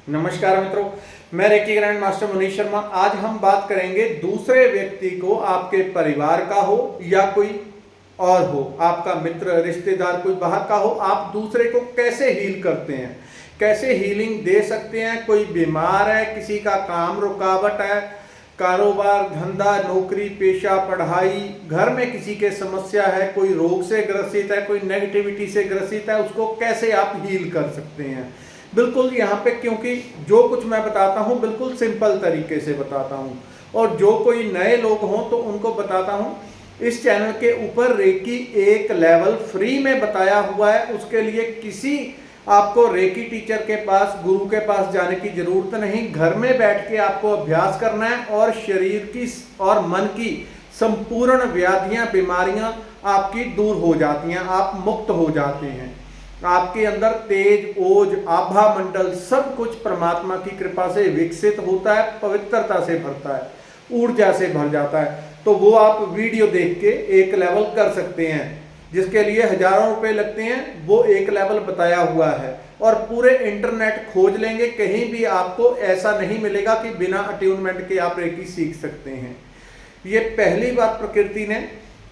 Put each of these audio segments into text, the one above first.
नमस्कार मित्रों, मैं reiki grand master Manish Sharma. आज हम बात करेंगे दूसरे व्यक्ति को, आपके परिवार का हो या कोई और हो, आपका मित्र रिश्तेदार कोई बाहर का हो, आप दूसरे को कैसे हील करते हैं, कैसे हीलिंग दे सकते हैं। कोई बीमार है, किसी का काम रुकावट है, कारोबार धंधा नौकरी पेशा पढ़ाई, घर में किसी के समस्या है, कोई रोग से ग्रसित है, कोई नेगेटिविटी से ग्रसित है, उसको कैसे आप हील कर सकते हैं। बिल्कुल यहाँ पे, क्योंकि जो कुछ मैं बताता हूँ बिल्कुल सिंपल तरीके से बताता हूँ, और जो कोई नए लोग हों तो उनको बताता हूँ। इस चैनल के ऊपर रेकी एक लेवल फ्री में बताया हुआ है, उसके लिए किसी आपको रेकी टीचर के पास, गुरु के पास जाने की जरूरत नहीं। घर में बैठ के आपको अभ्यास करना है और शरीर की और मन की संपूर्ण व्याधियां, बीमारियां आपकी दूर हो जाती हैं, आप मुक्त हो जाते हैं। आपके अंदर तेज, ओज, आभा मंडल सब कुछ परमात्मा की कृपा से विकसित होता है, पवित्रता से भरता है, ऊर्जा से भर जाता है। तो वो आप वीडियो देख के एक लेवल कर सकते हैं, जिसके लिए हजारों रुपए लगते हैं। वो एक लेवल बताया हुआ है, और पूरे इंटरनेट खोज लेंगे, कहीं भी आपको ऐसा नहीं मिलेगा कि बिना अट्यूनमेंट के आप रेकी सीख सकते हैं। ये पहली बात, प्रकृति ने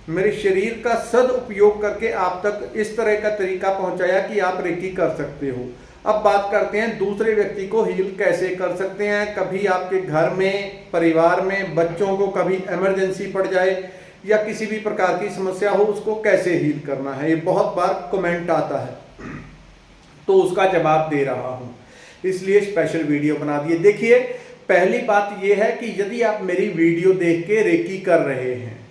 मेरे शरीर का सदुपयोग करके आप तक इस तरह का तरीका पहुंचाया कि आप रेकी कर सकते हो। अब बात करते हैं दूसरे व्यक्ति को हील कैसे कर सकते हैं। कभी आपके घर में, परिवार में, बच्चों को कभी इमरजेंसी पड़ जाए या किसी भी प्रकार की समस्या हो, उसको कैसे हील करना है, ये बहुत बार कमेंट आता है, तो उसका जवाब दे रहा हूं, इसलिए स्पेशल वीडियो बना दिए। देखिए, पहली बात यह है कि यदि आप मेरी वीडियो देख के रेकी कर रहे हैं,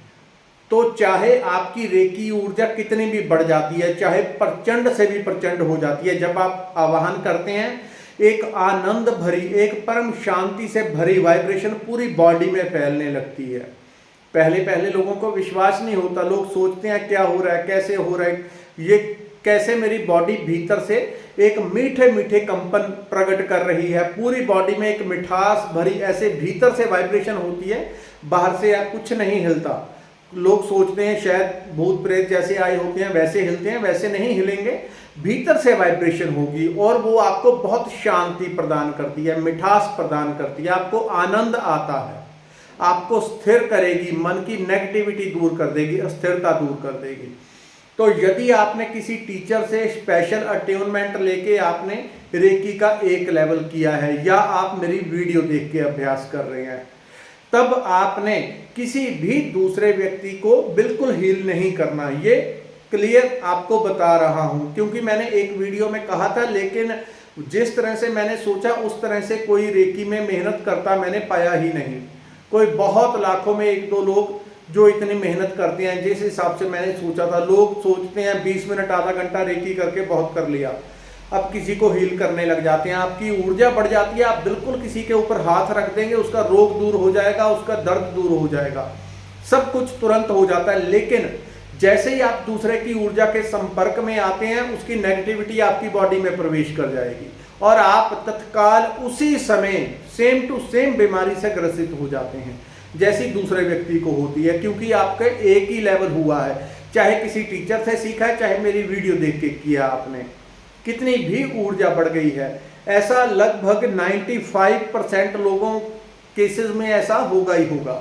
तो चाहे आपकी रेकी ऊर्जा कितनी भी बढ़ जाती है, चाहे प्रचंड से भी प्रचंड हो जाती है, जब आप आवाहन करते हैं एक आनंद भरी, एक परम शांति से भरी वाइब्रेशन पूरी बॉडी में फैलने लगती है। पहले पहले लोगों को विश्वास नहीं होता, लोग सोचते हैं क्या हो रहा है, कैसे हो रहा है, ये कैसे मेरी बॉडी भीतर से एक मीठे मीठे कंपन प्रकट कर रही है, पूरी बॉडी में एक मिठास भरी ऐसे भीतर से वाइब्रेशन होती है, बाहर से कुछ नहीं हिलता। लोग सोचते हैं शायद भूत प्रेत जैसे आए होते हैं वैसे हिलते हैं, वैसे नहीं हिलेंगे, भीतर से वाइब्रेशन होगी, और वो आपको बहुत शांति प्रदान करती है, मिठास प्रदान करती है, आपको आनंद आता है, आपको स्थिर करेगी, मन की नेगेटिविटी दूर कर देगी, अस्थिरता दूर कर देगी। तो यदि आपने किसी टीचर से स्पेशल अट्यूनमेंट लेके आपने रेकी का एक लेवल किया है, या आप मेरी वीडियो देख के अभ्यास कर रहे हैं, तब आपने किसी भी दूसरे व्यक्ति को बिल्कुल हील नहीं करना। ये क्लियर आपको बता रहा हूं, क्योंकि मैंने एक वीडियो में कहा था, लेकिन जिस तरह से मैंने सोचा उस तरह से कोई रेकी में मेहनत करता मैंने पाया ही नहीं। कोई बहुत लाखों में एक दो लोग जो इतनी मेहनत करते हैं, जिस हिसाब से मैंने सोचा था। लोग सोचते हैं 20 मिनट आधा घंटा रेकी करके बहुत कर लिया, अब किसी को हील करने लग जाते हैं, आपकी ऊर्जा बढ़ जाती है, आप बिल्कुल किसी के ऊपर हाथ रख देंगे, उसका रोग दूर हो जाएगा, उसका दर्द दूर हो जाएगा, सब कुछ तुरंत हो जाता है। लेकिन जैसे ही आप दूसरे की ऊर्जा के संपर्क में आते हैं, उसकी नेगेटिविटी आपकी बॉडी में प्रवेश कर जाएगी, और आप तत्काल उसी समय सेम टू सेम बीमारी से ग्रसित हो जाते हैं, जैसी दूसरे व्यक्ति को होती है, क्योंकि आपका एक ही लेवल हुआ है। चाहे किसी टीचर से सीखा है, चाहे मेरी वीडियो देख के किया आपने, कितनी भी ऊर्जा बढ़ गई है। ऐसा लगभग 95% लोगों केसेस में ऐसा होगा ही होगा,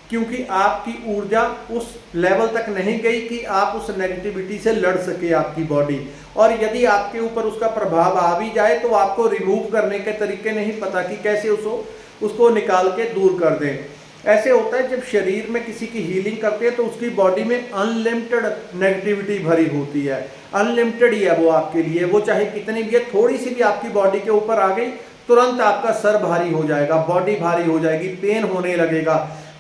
क्योंकि आपकी ऊर्जा उस लेवल तक नहीं गई कि आप उस नेगेटिविटी से लड़ सके आपकी बॉडी। और यदि आपके ऊपर उसका प्रभाव आ भी जाए, तो आपको रिमूव करने के तरीके नहीं पता कि कैसे उसको निकाल के दूर कर दें। ऐसे होता है जब शरीर में किसी की हीलिंग करते हैं, तो उसकी बॉडी में अनलिमिटेड नेगेटिविटी भरी होती है, अनलिमिटेड ही है वो आपके लिए, वो चाहे कितनी भी है, थोड़ी सी भी आपकी बॉडी के ऊपर आ गई, तुरंत आपका सर भारी हो जाएगा, बॉडी भारी हो जाएगी, पेन होने लगेगा,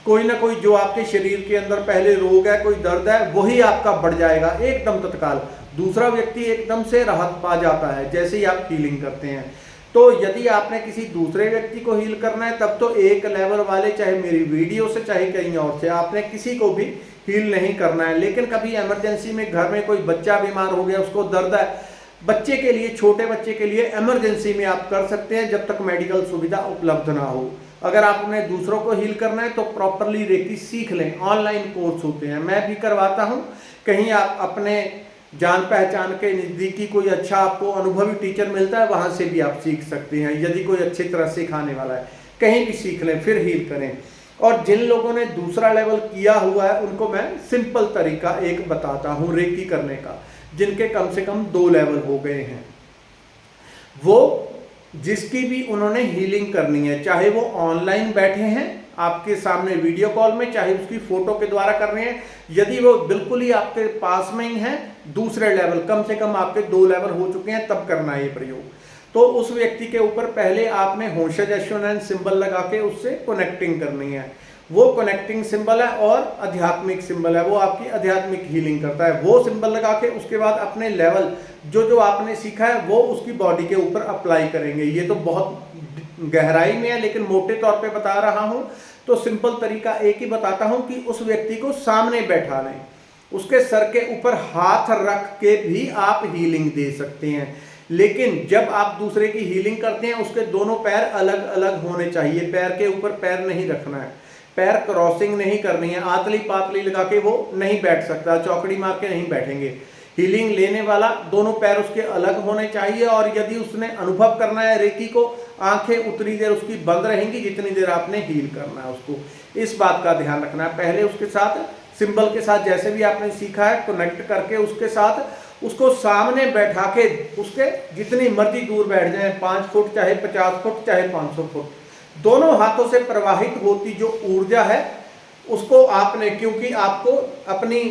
कोई ना कोई जो आपके शरीर के अंदर पहले रोग है, कोई दर्द है, वही आपका बढ़ जाएगा एकदम तत्काल। दूसरा व्यक्ति एकदम से राहत पा जाता है जैसे ही आप हीलिंग करते हैं। तो यदि आपने किसी दूसरे व्यक्ति को हील करना है, तब तो एक लेवल वाले, चाहे मेरी वीडियो से चाहे कहीं और से, आपने किसी को भी हील नहीं करना है। लेकिन कभी इमरजेंसी में घर में कोई बच्चा बीमार हो गया, उसको दर्द है, बच्चे के लिए, छोटे बच्चे के लिए इमरजेंसी में आप कर सकते हैं, जब तक मेडिकल सुविधा उपलब्ध ना हो। अगर आपने दूसरों को हील करना है तो प्रॉपरली रेकी सीख लें, ऑनलाइन कोर्स होते हैं, मैं भी करवाता हूँ। कहीं आप अपने जान पहचान के नज़दीकी कोई अच्छा आपको अनुभवी टीचर मिलता है, वहाँ से भी आप सीख सकते हैं। यदि कोई अच्छी तरह सिखाने वाला है, कहीं भी सीख लें फिर हील करें। और जिन लोगों ने दूसरा लेवल किया हुआ है उनको मैं सिंपल तरीका एक बताता हूँ रेकी करने का, जिनके कम से कम 2 लेवल हो गए हैं। वो जिसकी भी उन्होंने हीलिंग करनी है, चाहे वो ऑनलाइन बैठे हैं आपके सामने वीडियो कॉल में, चाहे उसकी फोटो के द्वारा कर रहे हैं, यदि वो बिल्कुल ही आपके पास में ही है, दूसरे लेवल, कम से कम आपके 2 लेवल हो चुके हैं, तब करना है ये प्रयोग। तो उस व्यक्ति के ऊपर पहले आपने होशज एश्योरेंस सिंबल लगा के उससे कनेक्टिंग करनी है। वो कनेक्टिंग सिंबल है और आध्यात्मिक सिंबल है, वो आपकी आध्यात्मिक हीलिंग करता है। वो सिंबल लगा के उसके बाद अपने लेवल जो आपने सीखा है वो उसकी बॉडी के ऊपर अप्लाई करेंगे। ये तो बहुत गहराई में है, लेकिन मोटे तौर पे बता रहा हूं। तो सिंपल तरीका एक ही बताता हूं कि उस व्यक्ति को सामने बैठा लें, उसके सर के ऊपर हाथ रख के भी आप हीलिंग दे सकते हैं। लेकिन जब आप दूसरे की हीलिंग करते हैं उसके दोनों पैर अलग अलग होने चाहिए, पैर के ऊपर पैर नहीं रखना है, पैर क्रॉसिंग नहीं करनी है, आतली पातली लगा के वो नहीं बैठ सकता, चौकड़ी मार के नहीं बैठेंगे। हीलिंग लेने वाला दोनों पैर उसके अलग होने चाहिए। और यदि उसने अनुभव करना है रेकी को, आंखें उतनी देर उसकी बंद रहेंगी जितनी देर आपने हील करना है उसको। इस बात का ध्यान रखना है। पहले उसके साथ सिंबल के साथ जैसे भी आपने सीखा है कनेक्ट करके उसके साथ उसको सामने बैठा के उसके जितनी मर्जी दूर बैठ जाए, 5 फुट चाहे 50 फुट चाहे 500 फुट, दोनों हाथों से प्रवाहित होती जो ऊर्जा है उसको आपने, क्योंकि आपको अपनी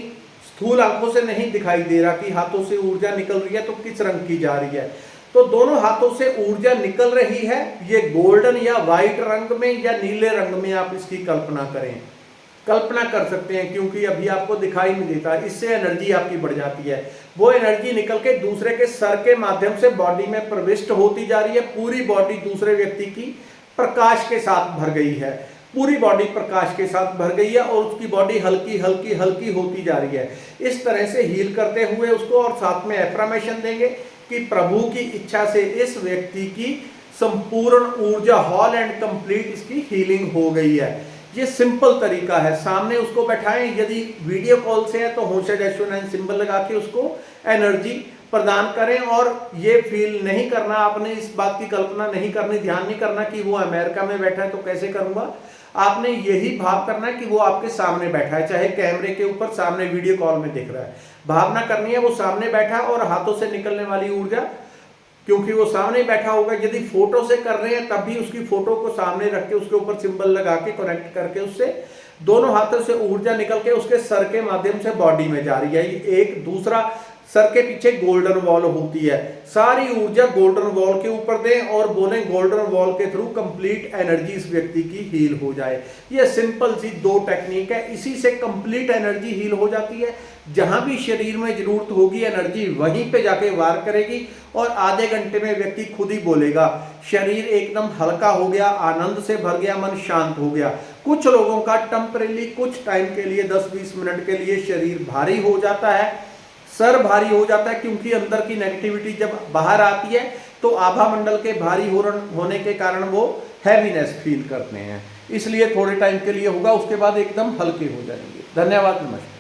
स्थूल आंखों से नहीं दिखाई दे रहा कि हाथों से ऊर्जा निकल रही है तो किस रंग की जा रही है, तो दोनों हाथों से ऊर्जा निकल रही है। ये गोल्डन या व्हाइट रंग में या नीले रंग में आप इसकी कल्पना करें, कल्पना कर सकते हैं, क्योंकि अभी आपको दिखाई नहीं देता। इससे एनर्जी आपकी बढ़ जाती है। वो एनर्जी निकल के दूसरे के सर के माध्यम से बॉडी में प्रविष्ट होती जा रही है। पूरी बॉडी दूसरे व्यक्ति की प्रकाश के साथ भर गई है, पूरी बॉडी प्रकाश के साथ भर गई है और उसकी बॉडी हल्की हल्की हल्की होती जा रही है। इस तरह से हील करते हुए उसको, और साथ में एफर्मेशन देंगे कि प्रभु की इच्छा से इस व्यक्ति की संपूर्ण ऊर्जा होल एंड कंप्लीट इसकी हीलिंग हो गई है। ये सिंपल तरीका है। सामने उसको बैठाएं, यदि वीडियो कॉल से है तो होशज एश्योरेंस सिंबल लगा के उसको एनर्जी प्रदान करें। और ये फील नहीं करना, आपने इस बात की कल्पना नहीं करनी, ध्यान नहीं करना कि वो अमेरिका में बैठा है तो कैसे करूंगा। आपने यही भाव करना है कि वो आपके सामने बैठा है, चाहे कैमरे के ऊपर सामने वीडियो कॉल में दिख रहा है। भावना करनी है वो सामने बैठा है और हाथों से निकलने वाली ऊर्जा, क्योंकि वो सामने बैठा होगा। यदि फोटो से कर रहे हैं तब भी उसकी फोटो को सामने रख के उसके ऊपर सिंबल लगा के कनेक्ट करके उससे दोनों हाथों से ऊर्जा निकल के उसके सर के माध्यम से बॉडी में जा रही है। एक दूसरा सर के पीछे गोल्डन वॉल होती है, सारी ऊर्जा गोल्डन वॉल के ऊपर दें और बोलें गोल्डन वॉल के थ्रू कंप्लीट एनर्जी इस व्यक्ति की हील हो जाए। ये सिंपल सी 2 टेक्निक है, इसी से कंप्लीट एनर्जी हील हो जाती है। जहां भी शरीर में जरूरत होगी एनर्जी वहीं पे जाके वार करेगी और आधे घंटे में व्यक्ति खुद ही बोलेगा, शरीर एकदम हल्का हो गया, आनंद से भर गया, मन शांत हो गया। कुछ लोगों का टेम्परेरी कुछ टाइम के लिए 10-20 मिनट के लिए शरीर भारी हो जाता है, सर भारी हो जाता है, क्योंकि अंदर की नेगेटिविटी जब बाहर आती है तो आभा मंडल के भारी होने के कारण वो हैवीनेस फील करते हैं। इसलिए थोड़े टाइम के लिए होगा, उसके बाद एकदम हल्के हो जाएंगे। धन्यवाद, नमस्कार।